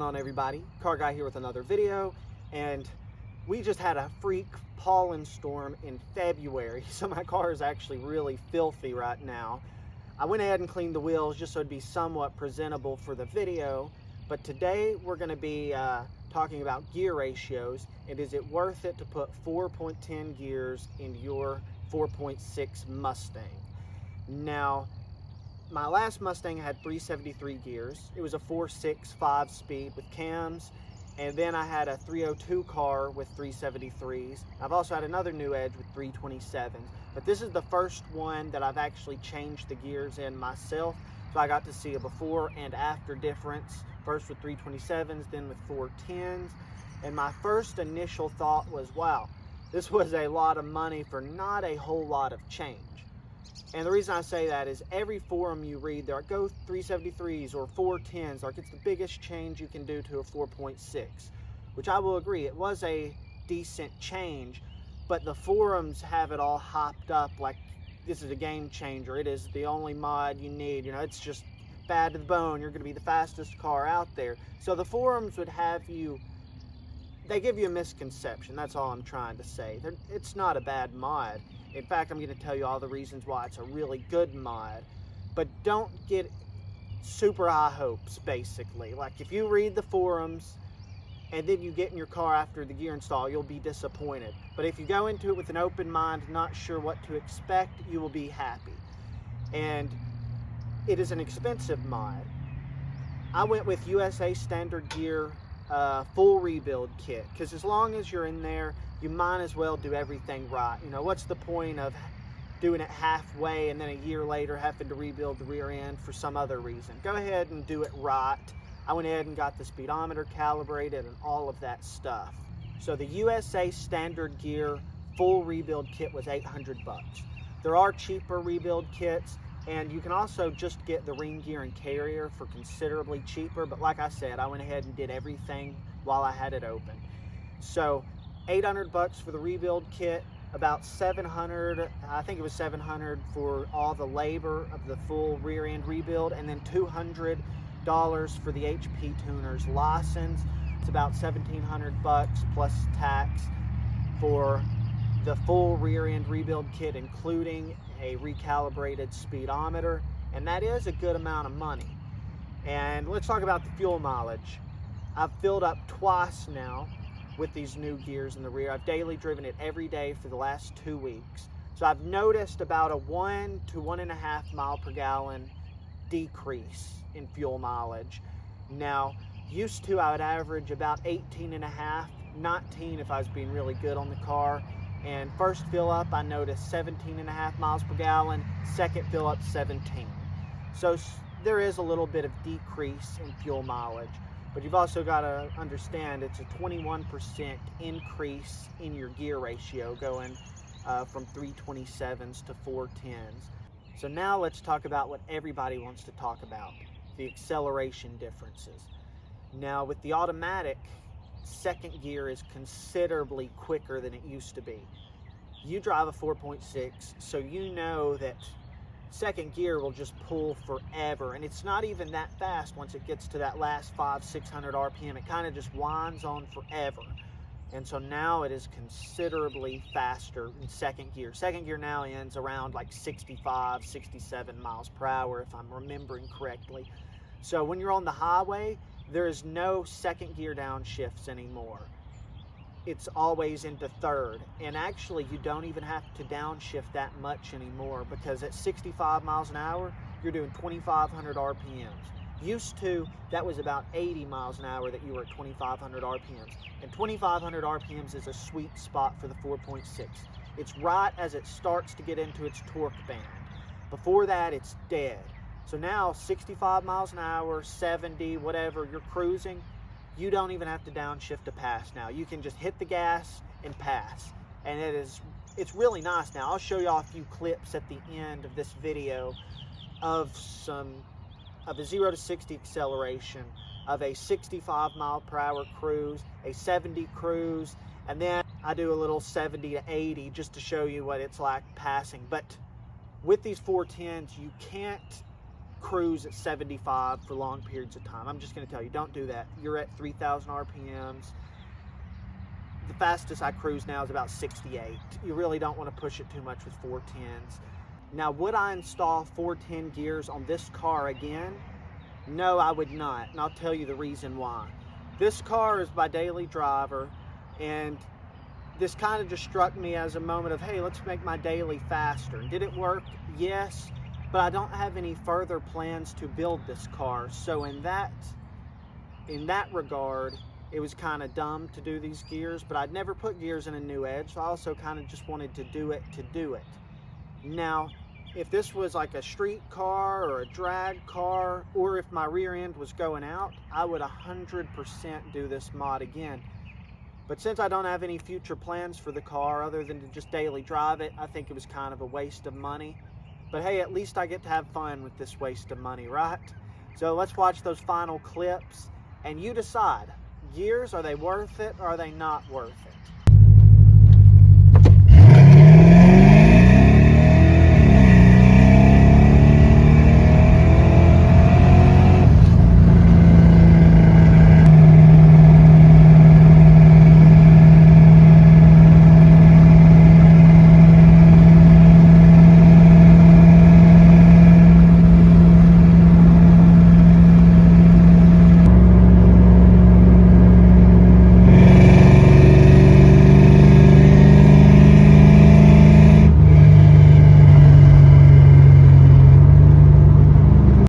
on, everybody? Car Guy here with another video, and we just had a freak pollen storm in February, so my car is actually really filthy right now. I went ahead and cleaned the wheels just so it'd be somewhat presentable for the video, but today we're going to be talking about gear ratios, and is it worth it to put 4.10 gears in your 4.6 Mustang? Now, my last Mustang had 373 gears. It was a 4.6 5-speed with cams, and then I had a 302 car with 373s. I've also had another new Edge with 327s, but this is the first one that I've actually changed the gears in myself, so I got to see a before and after difference, first with 327s, then with 410s, and my first initial thought was, wow, this was a lot of money for not a whole lot of change. And the reason I say that is every forum you read, they're like, go 373s or 410s, like it's the biggest change you can do to a 4.6, which I will agree, it was a decent change, but the forums have it all hopped up like this is a game changer, it is the only mod you need, you know, it's just bad to the bone, you're going to be the fastest car out there. So the forums would have you, they give you a misconception, that's all I'm trying to say. It's not a bad mod. In fact, I'm going to tell you all the reasons why it's a really good mod, but don't get super high hopes, basically. Like, if you read the forums and then you get in your car after the gear install, you'll be disappointed. But if you go into it with an open mind, not sure what to expect, you will be happy. And it is an expensive mod. I went with USA Standard Gear full rebuild kit, because as long as you're in there, you might as well do everything right. You know, what's the point of doing it halfway and then a year later having to rebuild the rear end for some other reason? Go ahead and do it right. I went ahead and got the speedometer calibrated and all of that stuff. So the USA Standard Gear full rebuild kit was 800 bucks. There are cheaper rebuild kits, and you can also just get the ring gear and carrier for considerably cheaper, but like I said, I went ahead and did everything while I had it open. So 800 bucks for the rebuild kit, about 700, I think it was 700 for all the labor of the full rear end rebuild, and then $200 for the HP tuner's license. It's about 1,700 bucks plus tax for the full rear end rebuild kit, including a recalibrated speedometer, and that is a good amount of money. And let's talk about the fuel mileage. I've filled up twice now with these new gears in the rear. I've daily driven it every day for the last 2 weeks. So I've noticed about a 1 to 1.5 mile per gallon decrease in fuel mileage. Now, used to I would average about 18.5, 19 if I was being really good on the car. And first fill up, I noticed 17.5 miles per gallon. Second fill up, 17. So there is a little bit of decrease in fuel mileage. But you've also got to understand it's a 21% increase in your gear ratio going from 327s to 410s. So now let's talk about what everybody wants to talk about, the acceleration differences. Now with the automatic, second gear is considerably quicker than it used to be. You drive a 4.6, so you know that second gear will just pull forever, and it's not even that fast once it gets to that last 500-600 RPM. It kind of just winds on forever, and so now it is considerably faster in second gear. Second gear now ends around like 65, 67 miles per hour if I'm remembering correctly. So when you're on the highway, there is no second gear downshifts anymore. It's always into third, and actually you don't even have to downshift that much anymore, because at 65 miles an hour you're doing 2,500 RPMs. Used to, that was about 80 miles an hour that you were at 2,500 RPMs, and 2,500 RPMs is a sweet spot for the 4.6. It's right as it starts to get into its torque band. Before that, it's dead. So now 65 miles an hour, 70, whatever, you're cruising, you don't even have to downshift to pass now. You can just hit the gas and pass. And it's really nice now. I'll show y'all a few clips at the end of this video of a 0 to 60 acceleration, of a 65 mile per hour cruise, a 70 cruise, and then I do a little 70 to 80 just to show you what it's like passing. But with these 410s, you can't cruise at 75 for long periods of time. I'm just going to tell you, don't do that. You're at 3,000 RPMs. The fastest I cruise now is about 68. You really don't want to push it too much with 410s. Now, would I install 410 gears on this car again? No, I would not, and I'll tell you the reason why. This car is my daily driver, and this kind of just struck me as a moment of, hey, let's make my daily faster. Did it work? Yes, but I don't have any further plans to build this car. So in that regard, it was kind of dumb to do these gears, but I'd never put gears in a new Edge, so I also kind of just wanted to do it to do it. Now, if this was like a street car or a drag car, or if my rear end was going out, I would 100% do this mod again. But since I don't have any future plans for the car other than to just daily drive it, I think it was kind of a waste of money. But hey, at least I get to have fun with this waste of money, right? So let's watch those final clips, and you decide. Gears, are they worth it or are they not worth it?